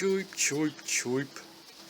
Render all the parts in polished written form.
Choip, choip, choip.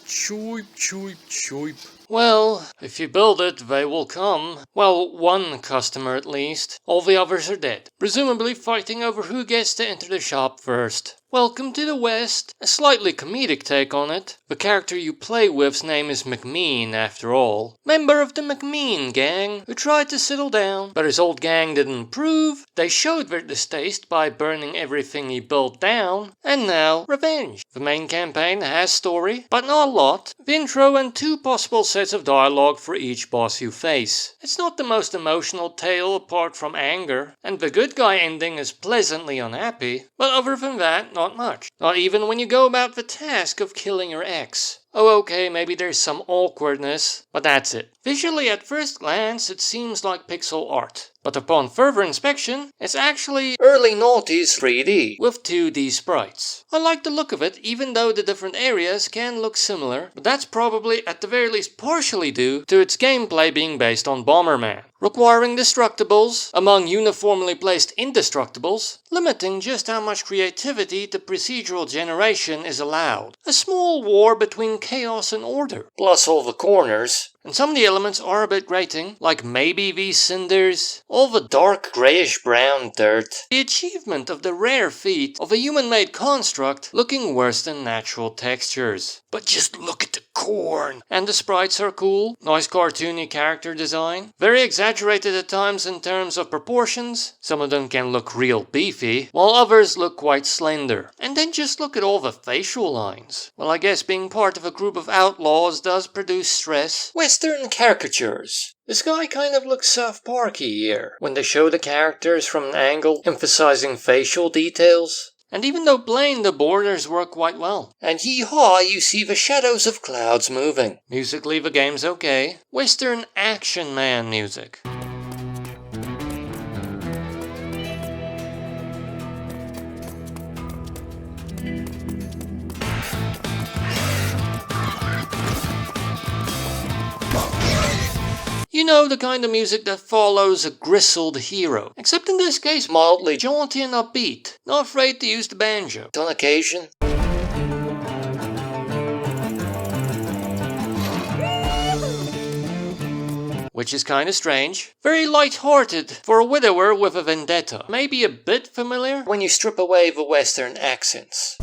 Choip, choip, choip. Well, if you build it, they will come. Well, one customer at least. All the others are dead, presumably fighting over who gets to enter the shop first. Welcome to the West, a slightly comedic take on it. The character you play with's name is McMean, after all. Member of the McMean gang, who tried to settle down, but his old gang didn't approve. They showed their distaste by burning everything he built down, and now, revenge. The main campaign has story, but not a lot. The intro and 2 possible sets of dialogue for each boss you face. It's not the most emotional tale apart from anger, and the good guy ending is pleasantly unhappy, but other than that, not much. Not even when you go about the task of killing your ex. Oh, okay, maybe there's some awkwardness, but that's it. Visually, at first glance, it seems like pixel art. But upon further inspection, it's actually early noughties 3D with 2D sprites. I like the look of it, even though the different areas can look similar, but that's probably at the very least partially due to its gameplay being based on Bomberman, requiring destructibles among uniformly placed indestructibles, limiting just how much creativity the procedural generation is allowed. A small war between chaos and order, plus all the corners. And some of the elements are a bit grating, like maybe these cinders, all the dark greyish-brown dirt. The achievement of the rare feat of a human-made construct looking worse than natural textures. But just look at the corn! And the sprites are cool, nice cartoony character design, very exaggerated at times in terms of proportions. Some of them can look real beefy, while others look quite slender. And then just look at all the facial lines. Well, I guess being part of a group of outlaws does produce stress. Western caricatures. This guy kind of looks South Parky here, when they show the characters from an angle, emphasizing facial details. And even though plain, the borders work quite well. And yee-haw, you see the shadows of clouds moving. Musically, the game's okay. Western action man music. You know, the kind of music that follows a grizzled hero. Except in this case, mildly jaunty and upbeat. Not afraid to use the banjo. On occasion. Which is kinda strange. Very light-hearted for a widower with a vendetta. Maybe a bit familiar when you strip away the Western accents.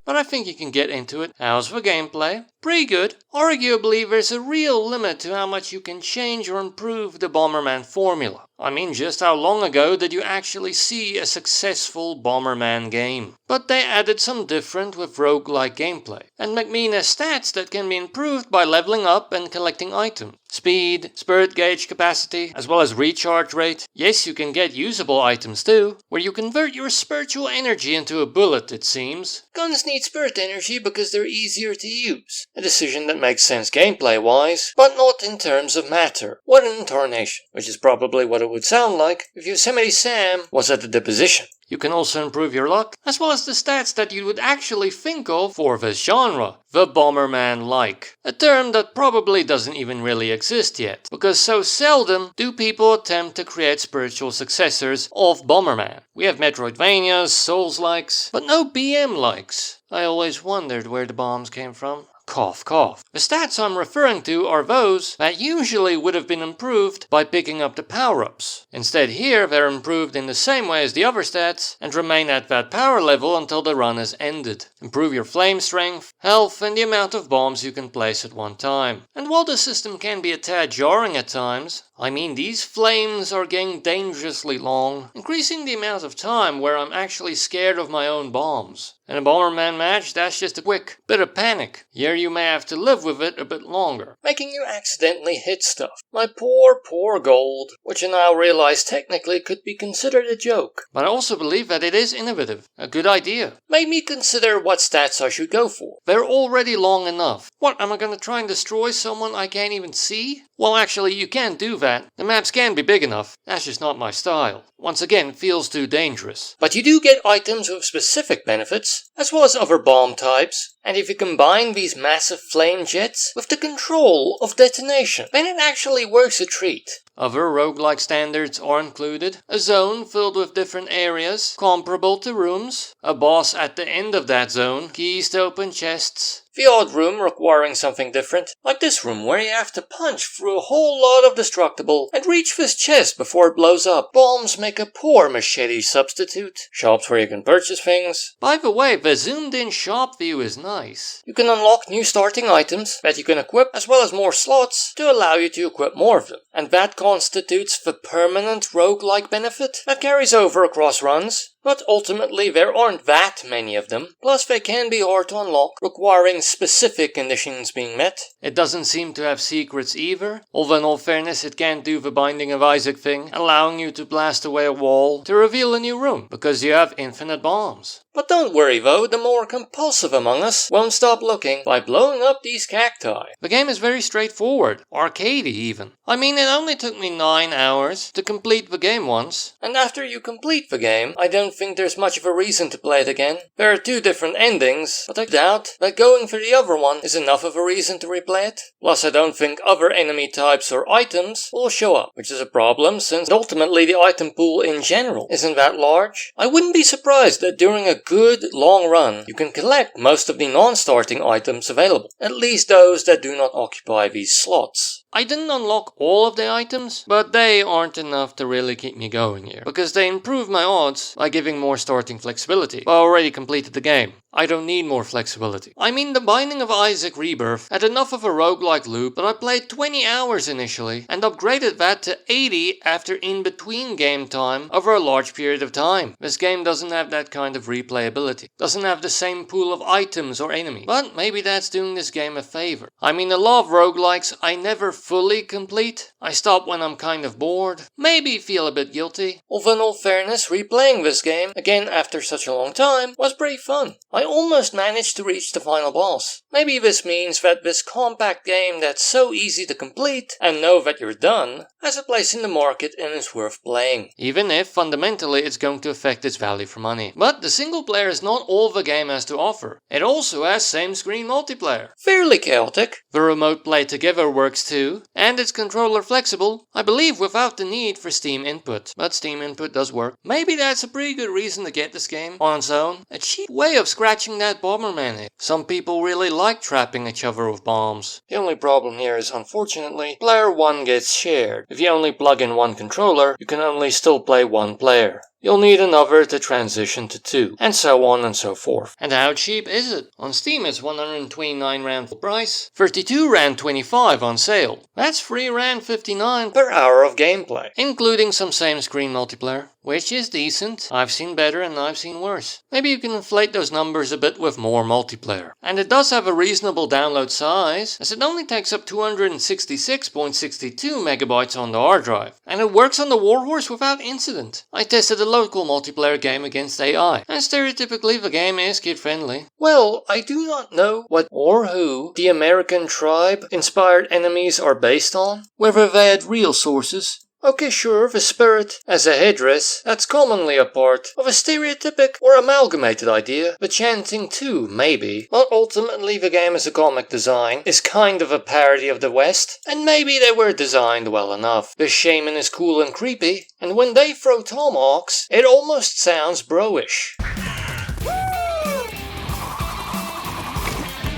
But I think you can get into it. How's the gameplay? Pretty good. Arguably, there's a real limit to how much you can change or improve the Bomberman formula. I mean, just how long ago did you actually see a successful Bomberman game? But they added some different with roguelike gameplay, and McMean has stats that can be improved by leveling up and collecting items. Speed, spirit gauge capacity, as well as recharge rate. Yes, you can get usable items too, where you convert your spiritual energy into a bullet, it seems. Guns need spirit energy because they're easier to use. A decision that makes sense gameplay-wise, but not in terms of matter. What an incarnation, which is probably what it would sound like if Yosemite Sam was at the deposition. You can also improve your luck, as well as the stats that you would actually think of for this genre, the Bomberman-like. A term that probably doesn't even really exist yet, because so seldom do people attempt to create spiritual successors of Bomberman. We have Metroidvanias, Souls-likes, but no BM-likes. I always wondered where the bombs came from. Cough, cough. The stats I'm referring to are those that usually would have been improved by picking up the power-ups. Instead here, they're improved in the same way as the other stats and remain at that power level until the run is ended. Improve your flame strength, health, and the amount of bombs you can place at one time. And while the system can be a tad jarring at times, I mean, these flames are getting dangerously long, increasing the amount of time where I'm actually scared of my own bombs. In a Bomberman match, that's just a quick bit of panic. Here you may have to live with it a bit longer, making you accidentally hit stuff. My poor, poor gold, which I now realize technically could be considered a joke. But I also believe that it is innovative, a good idea. Made me consider what stats I should go for. They're already long enough. What, am I gonna try and destroy someone I can't even see? Well, actually, you can do that. The maps can be big enough. That's just not my style. Once again, it feels too dangerous. But you do get items with specific benefits, as well as other bomb types. And if you combine these massive flame jets with the control of detonation, then it actually works a treat. Other roguelike standards are included: a zone filled with different areas, comparable to rooms, a boss at the end of that zone, keys to open chests, the odd room requiring something different, like this room where you have to punch through a whole lot of destructible and reach this chest before it blows up. Bombs make a poor machete substitute. Shops where you can purchase things. By the way, the zoomed in shop view is nice. You can unlock new starting items that you can equip, as well as more slots to allow you to equip more of them. And that constitutes the permanent roguelike benefit that carries over across runs. But ultimately there aren't that many of them, plus they can be hard to unlock, requiring specific conditions being met. It doesn't seem to have secrets either, although in all fairness it can't do the Binding of Isaac thing, allowing you to blast away a wall to reveal a new room, because you have infinite bombs. But don't worry though, the more compulsive among us won't stop looking by blowing up these cacti. The game is very straightforward, Arcadey even. I mean, it only took me 9 hours to complete the game once. And after you complete the game, I don't think there's much of a reason to play it again. There are 2 different endings, but I doubt that going for the other one is enough of a reason to replay it. Plus I don't think other enemy types or items will show up, which is a problem since ultimately the item pool in general isn't that large. I wouldn't be surprised that during a good long run you can collect most of the non-starting items available, at least those that do not occupy these slots. I didn't unlock all of the items, but they aren't enough to really keep me going here, because they improve my odds by giving more starting flexibility. I already completed the game. I don't need more flexibility. I mean, the Binding of Isaac Rebirth had enough of a roguelike loop, but I played 20 hours initially and upgraded that to 80 after in-between game time over a large period of time. This game doesn't have that kind of replayability, doesn't have the same pool of items or enemies, but maybe that's doing this game a favor. I mean, a lot of roguelikes I never fully complete. I stop when I'm kind of bored, maybe feel a bit guilty. Although in all fairness, replaying this game again after such a long time was pretty fun. I almost managed to reach the final boss. Maybe this means that this compact game that's so easy to complete and know that you're done has a place in the market and is worth playing. Even if fundamentally it's going to affect its value for money. But the single player is not all the game has to offer. It also has same-screen multiplayer. Fairly chaotic. The remote play together works too, and it's controller flexible, I believe without the need for Steam input. But Steam input does work. Maybe that's a pretty good reason to get this game on its own. A cheap way of scratching that Bomberman hit. Some people really like trapping each other with bombs. The only problem here is, unfortunately, player 1 gets shared. If you only plug in one controller, you can only still play one player. You'll need another to transition to 2, and so on and so forth. And how cheap is it? On Steam it's 129 Rand full price, 32 Rand 25 on sale. That's 3 Rand 59 per hour of gameplay, including some same-screen multiplayer, which is decent. I've seen better and I've seen worse. Maybe you can inflate those numbers a bit with more multiplayer. And it does have a reasonable download size, as it only takes up 266.62 megabytes on the hard drive. And it works on the Warhorse without incident. I tested a local multiplayer game against AI, and stereotypically the game is kid-friendly. Well, I do not know what or who the American tribe-inspired enemies are based on, whether they had real sources. Okay, sure, the spirit as a headdress, that's commonly a part of a stereotypic or amalgamated idea. The chanting too, maybe. But ultimately the game as a comic design is kind of a parody of the West, and maybe they were designed well enough. The shaman is cool and creepy, and when they throw tomahawks, it almost sounds bro-ish.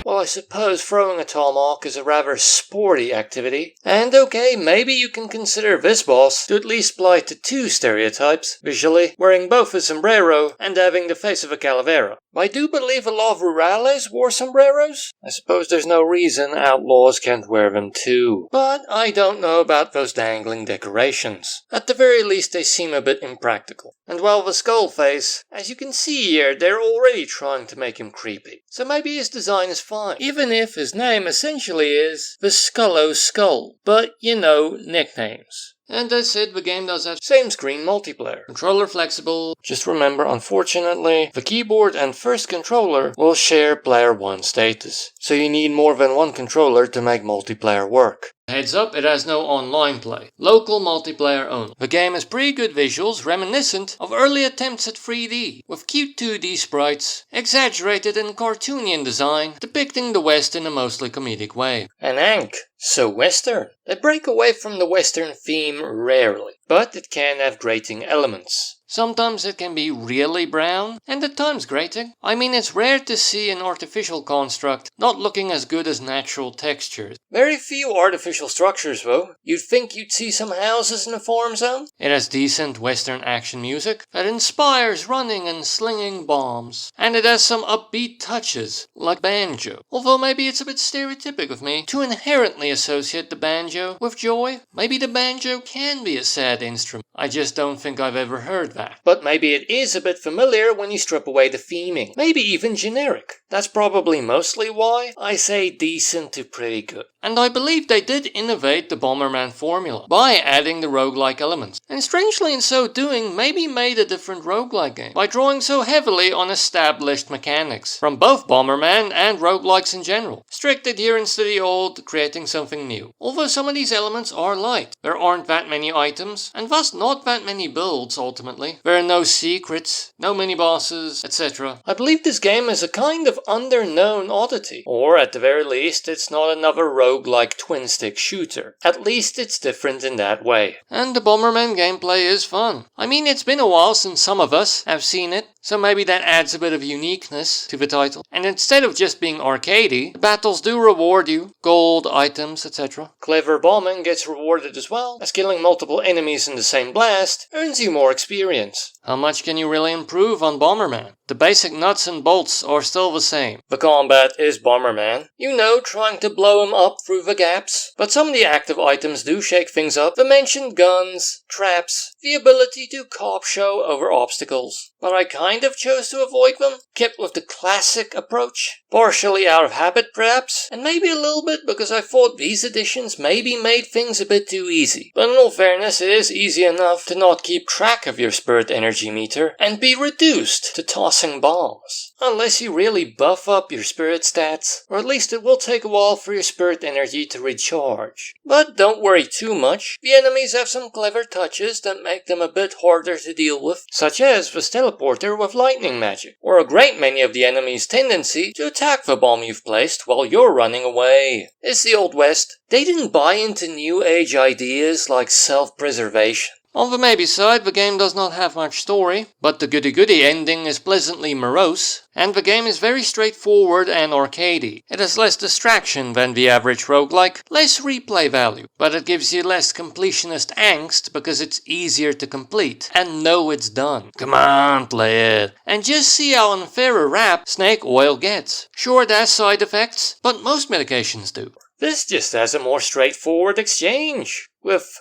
Well, I suppose throwing a tomahawk is a rather sporty activity. And okay, maybe you can consider this boss to at least apply to 2 stereotypes, visually, wearing both a sombrero and having the face of a calavera. I do believe a lot of rurales wore sombreros. I suppose there's no reason outlaws can't wear them too. But I don't know about those dangling decorations. At the very least they seem a bit impractical. And while the skull face, as you can see here, they're already trying to make him creepy. So maybe his design is fine, even if his name essentially is the Skullo Skull. But, you know, nicknames. And that's it, the game does have same-screen multiplayer. Controller flexible. Just remember, unfortunately, the keyboard and first controller will share player 1 status. So you need more than one controller to make multiplayer work. Heads up, it has no online play. Local multiplayer only. The game has pretty good visuals reminiscent of early attempts at 3D, with cute 2D sprites, exaggerated and cartoonian design, depicting the West in a mostly comedic way. And Hank, so Western. They break away from the Western theme rarely, but it can have grating elements. Sometimes it can be really brown, and at times grating. I mean, it's rare to see an artificial construct not looking as good as natural textures. Very few artificial structures, though. You'd think you'd see some houses in the farm zone? It has decent Western action music that inspires running and slinging bombs. And it has some upbeat touches, like banjo. Although maybe it's a bit stereotypic of me to inherently associate the banjo with joy. Maybe the banjo can be a sad instrument. I just don't think I've ever heard that. But maybe it is a bit familiar when you strip away the theming. Maybe even generic. That's probably mostly why I say decent to pretty good. And I believe they did innovate the Bomberman formula by adding the roguelike elements. And strangely in so doing, maybe made a different roguelike game by drawing so heavily on established mechanics from both Bomberman and roguelikes in general. Strict adherence to the old, creating something new. Although some of these elements are light. There aren't that many items, and thus not that many builds ultimately. There are no secrets, no mini-bosses, etc. I believe this game is a kind of under-known oddity. Or at the very least, it's not another roguelike twin-stick shooter. At least it's different in that way. And the Bomberman gameplay is fun. I mean, it's been a while since some of us have seen it, so maybe that adds a bit of uniqueness to the title. And instead of just being Arcadey, the battles do reward you, gold, items, etc. Clever bombing gets rewarded as well, as killing multiple enemies in the same blast earns you more experience. How much can you really improve on Bomberman? The basic nuts and bolts are still the same. The combat is Bomberman. You know, trying to blow him up through the gaps. But some of the active items do shake things up. The mentioned guns, traps, the ability to cop show over obstacles. But I kind of chose to avoid them. Kept with the classic approach. Partially out of habit perhaps, and maybe a little bit because I thought these additions maybe made things a bit too easy. But in all fairness, it is easy enough to not keep track of your spirit energy meter and be reduced to tossing bombs. Unless you really buff up your spirit stats, or at least it will take a while for your spirit energy to recharge. But don't worry too much, the enemies have some clever touches that make them a bit harder to deal with, such as the teleporter with lightning magic, or a great many of the enemies' tendency to attack the bomb you've placed while you're running away. It's the Old West. They didn't buy into new age ideas like self-preservation. On the maybe side, the game does not have much story, but the goody-goody ending is pleasantly morose, and the game is very straightforward and arcadey. It has less distraction than the average roguelike, less replay value, but it gives you less completionist angst because it's easier to complete and know it's done. Come on, play it, and just see how unfair a rap snake oil gets. Sure, it has side effects, but most medications do. This just has a more straightforward exchange, with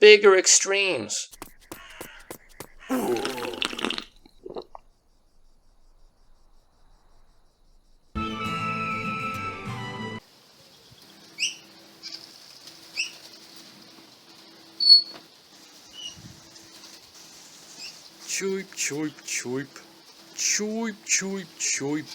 bigger extremes. Choip, choip, choip. Choip, choip, choip.